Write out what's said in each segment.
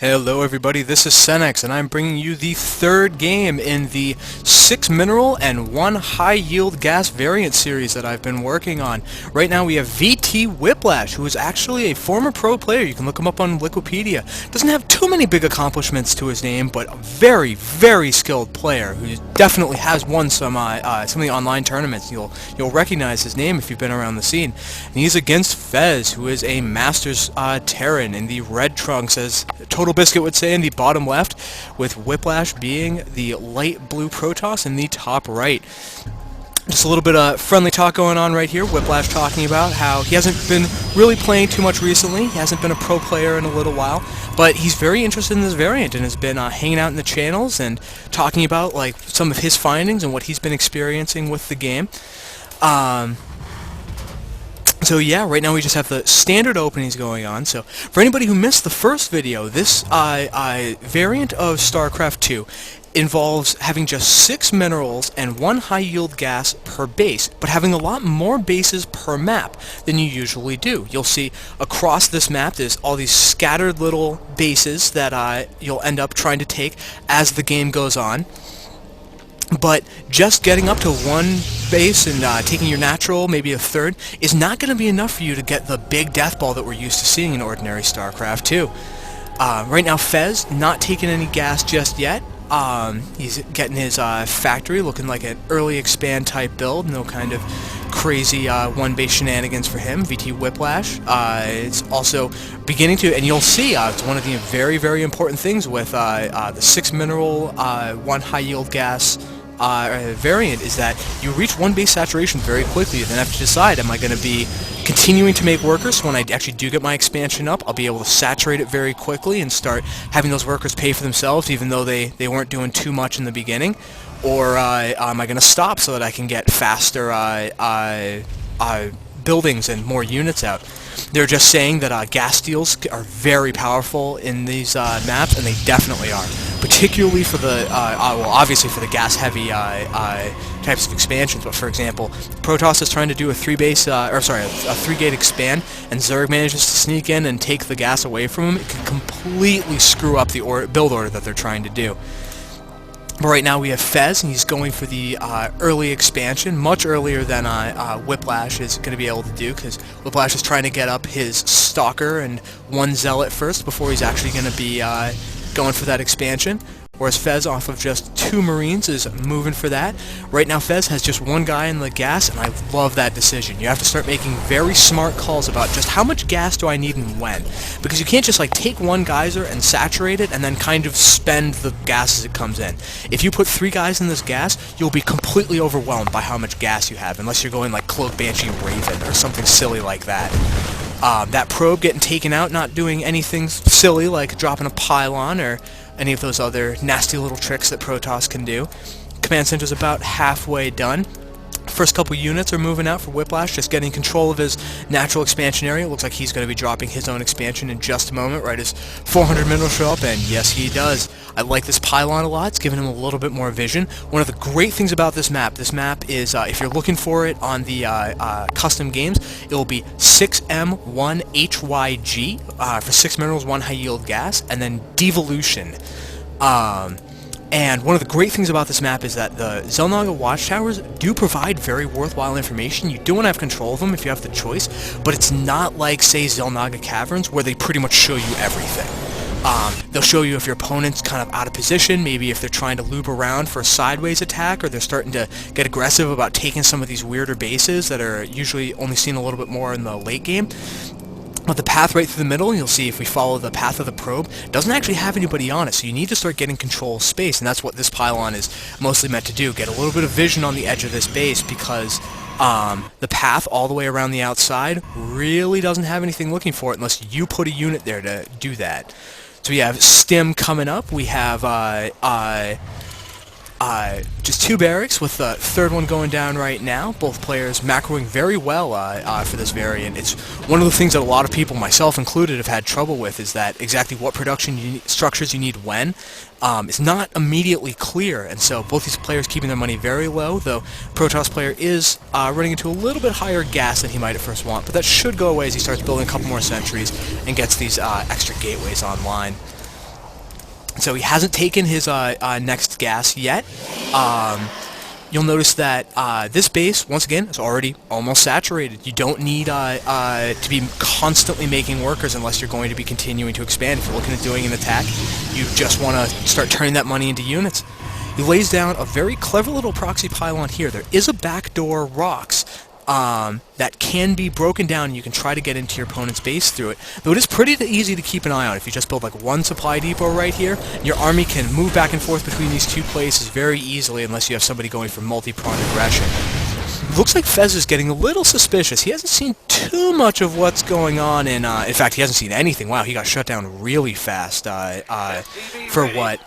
Hello everybody, this is Senex, and I'm bringing you the third game in the 6 mineral and 1 high yield gas variant series that I've been working on. Right now we have VTWhiplash, who is actually a former pro player. You can look him up on Wikipedia. Doesn't have too many big accomplishments to his name, but a very, very skilled player who definitely has won some of the online tournaments. You'll recognize his name if you've been around the scene. And he's against Fezz, who is a Masters Terran in the red trunks, as Total Biscuit would say in the bottom left, with Whiplash being the light blue Protoss in the top right. Just a little bit of friendly talk going on right here. Whiplash talking about how he hasn't been really playing too much recently. He hasn't been a pro player in a little while, but he's very interested in this variant and has been hanging out in the channels and talking about like some of his findings and what he's been experiencing with the game. So yeah, right now we just have the standard openings going on. So for anybody who missed the first video, this variant of StarCraft 2 involves having just 6 minerals and 1 high yield gas per base, but having a lot more bases per map than you usually do. You'll see across this map there's all these scattered little bases that you'll end up trying to take as the game goes on. But just getting up to 1 base and taking your natural, maybe a third, is not going to be enough for you to get the big death ball that we're used to seeing in ordinary StarCraft 2. Right now Fezz not taking any gas just yet. He's getting his factory looking like an early expand type build, no kind of crazy one base shenanigans for him. VTWhiplash it's also beginning to, and you'll see it's one of the very, very important things with the 6 mineral 1 high yield gas variant, is that you reach 1 base saturation very quickly. You then have to decide, am I going to be continuing to make workers? So when I actually do get my expansion up, I'll be able to saturate it very quickly and start having those workers pay for themselves, even though they weren't doing too much in the beginning. Or am I going to stop so that I can get faster buildings and more units out? They're just saying that gas steals are very powerful in these maps, and they definitely are. Particularly for the, well, obviously for the gas-heavy types of expansions. But for example, Protoss is trying to do a 3-gate expand, and Zerg manages to sneak in and take the gas away from him. It can completely screw up the build order that they're trying to do. But right now we have Fezz, and he's going for the early expansion, much earlier than Whiplash is going to be able to do, because Whiplash is trying to get up his Stalker and 1 Zealot first before he's actually going to be going for that expansion. Whereas Fezz, off of just 2 Marines, is moving for that. Right now Fezz has just 1 guy in the gas, and I love that decision. You have to start making very smart calls about just how much gas do I need and when. Because you can't just like take 1 geyser and saturate it and then kind of spend the gas as it comes in. If you put 3 guys in this gas, you'll be completely overwhelmed by how much gas you have, unless you're going like Cloak, Banshee, Raven, or something silly like that. That probe getting taken out, not doing anything silly like dropping a pylon or any of those other nasty little tricks that Protoss can do. Command Center's about halfway done. First couple units are moving out for Whiplash, just getting control of his natural expansion area. It looks like he's going to be dropping his own expansion in just a moment, right as 400 minerals show up, and yes, he does. I like this pylon a lot. It's giving him a little bit more vision. One of the great things about this map is, if you're looking for it on the custom games, it will be 6M1HYG for 6 minerals, 1 high yield gas, and then Devolution. And one of the great things about this map is that the Xel'Naga watchtowers do provide very worthwhile information. You do want to have control of them if you have the choice, but it's not like, say, Xel'Naga caverns, where they pretty much show you everything. They'll show you if your opponent's kind of out of position, maybe if they're trying to loop around for a sideways attack, or they're starting to get aggressive about taking some of these weirder bases that are usually only seen a little bit more in the late game. But the path right through the middle, you'll see if we follow the path of the probe, doesn't actually have anybody on it, so you need to start getting control of space, and that's what this pylon is mostly meant to do, get a little bit of vision on the edge of this base, because the path all the way around the outside really doesn't have anything looking for it unless you put a unit there to do that. So we have Stim coming up, we have just 2 barracks, with the 3rd one going down right now. Both players macroing very well for this variant. It's one of the things that a lot of people, myself included, have had trouble with, is that exactly what production structures you need when. It's not immediately clear, and so both these players keeping their money very low, though Protoss player is running into a little bit higher gas than he might at first want, but that should go away as he starts building a couple more sentries and gets these extra gateways online. So he hasn't taken his next gas yet. You'll notice that this base, once again, is already almost saturated. You don't need to be constantly making workers unless you're going to be continuing to expand. If you're looking at doing an attack, you just want to start turning that money into units. He lays down a very clever little proxy pylon here. There is a backdoor rocks that can be broken down, and you can try to get into your opponent's base through it. Though it is pretty easy to keep an eye on. If you just build like one supply depot right here, your army can move back and forth between these two places very easily unless you have somebody going for multi-pronged aggression. Looks like Fezz is getting a little suspicious. He hasn't seen too much of what's going on in fact, he hasn't seen anything. Wow, he got shut down really fast for what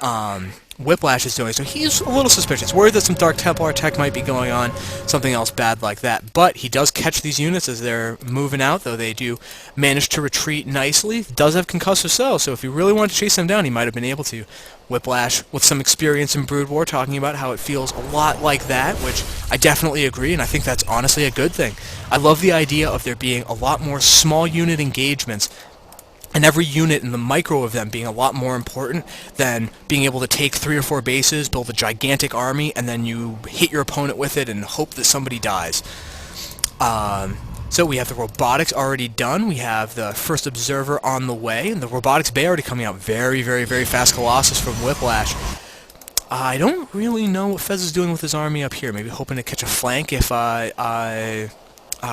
Whiplash is doing, so he's a little suspicious. Worried that some Dark Templar tech might be going on, something else bad like that. But he does catch these units as they're moving out, though they do manage to retreat nicely. Does have concussive cells, so if he really wanted to chase them down, he might have been able to. Whiplash, with some experience in Brood War, talking about how it feels a lot like that, which I definitely agree, and I think that's honestly a good thing. I love the idea of there being a lot more small unit engagements, and every unit in the micro of them being a lot more important than being able to take 3 or 4 bases, build a gigantic army, and then you hit your opponent with it and hope that somebody dies. So we have the robotics already done, we have the first observer on the way, and the robotics bay already coming out. Very, very, very fast Colossus from Whiplash. I don't really know what Fezz is doing with his army up here, maybe hoping to catch a flank if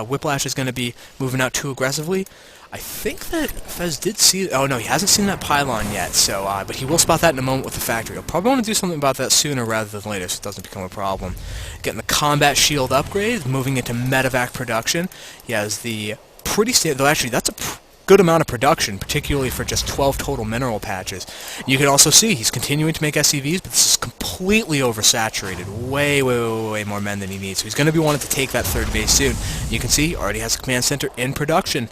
Whiplash is going to be moving out too aggressively. I think that Fezz did see... Oh, no, he hasn't seen that pylon yet, so... but he will spot that in a moment with the factory. He'll probably want to do something about that sooner rather than later so it doesn't become a problem. Getting the combat shield upgrade, moving into medevac production. He has the pretty standard... Though, actually, that's a good amount of production, particularly for just 12 total mineral patches. You can also see he's continuing to make SCVs, but this is completely oversaturated. Way, way, way, way more men than he needs. So he's going to be wanting to take that third base soon. You can see he already has a command center in production.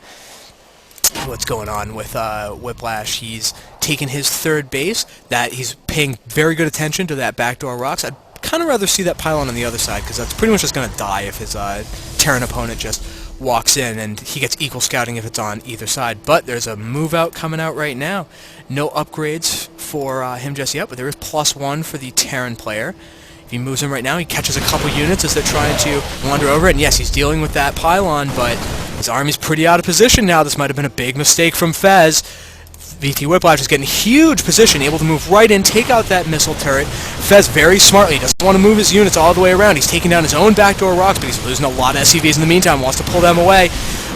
What's going on with Whiplash? He's taken his third base, that he's paying very good attention to that backdoor rocks. I'd kind of rather see that pylon on the other side, because that's pretty much just going to die if his Terran opponent just walks in, and he gets equal scouting if it's on either side. But there's a move out coming out right now. No upgrades for him just yet, but there is +1 for the Terran player. If he moves in right now, he catches a couple units as they're trying to wander over it, and yes, he's dealing with that pylon, but his army's pretty out of position now. This might have been a big mistake from Fezz. VTWhiplash is getting huge position, able to move right in, take out that missile turret. Fezz very smartly doesn't want to move his units all the way around. He's taking down his own backdoor rocks, but he's losing a lot of SCVs in the meantime, wants to pull them away.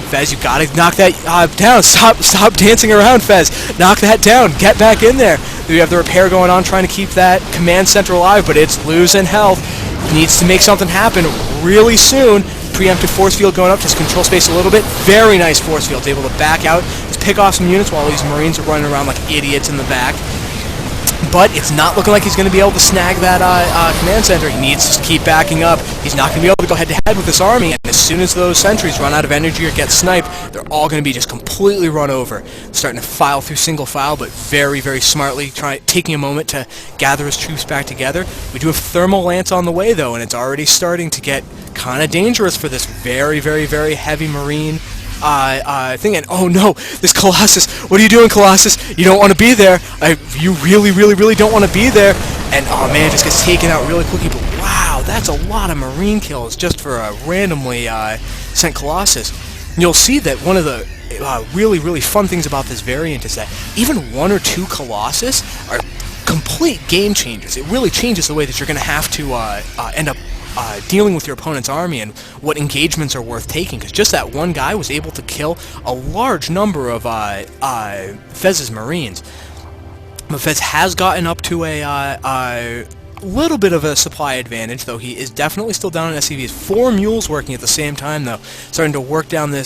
Fezz, you gotta knock that down. Stop dancing around, Fezz. Knock that down. Get back in there. We have the repair going on, trying to keep that command center alive, but it's losing health. He needs to make something happen really soon. Preemptive force field going up, just control space a little bit. Very nice force field. Able to back out, just pick off some units while these Marines are running around like idiots in the back. But it's not looking like he's going to be able to snag that command center. He needs to keep backing up. He's not going to be able to go head-to-head with this army, and as soon as those sentries run out of energy or get sniped, they're all going to be just completely run over. Starting to file through single file, but very, very smartly taking a moment to gather his troops back together. We do have Thermal Lance on the way, though, and it's already starting to get kind of dangerous for this very, very, very heavy Marine thing. And oh no, this Colossus, what are you doing, Colossus? You don't want to be there. You really, really, really don't want to be there. And oh man, it just gets taken out really quickly. But wow, that's a lot of Marine kills just for a randomly sent Colossus. And you'll see that one of the really, really fun things about this variant is that even 1 or 2 Colossus are complete game changers. It really changes the way that you're going to have to end up dealing with your opponent's army and what engagements are worth taking, because just that one guy was able to kill a large number of Fezz's Marines. But Fezz has gotten up to a little bit of a supply advantage, though he is definitely still down in SCVs. 4 mules working at the same time, though, starting to work down this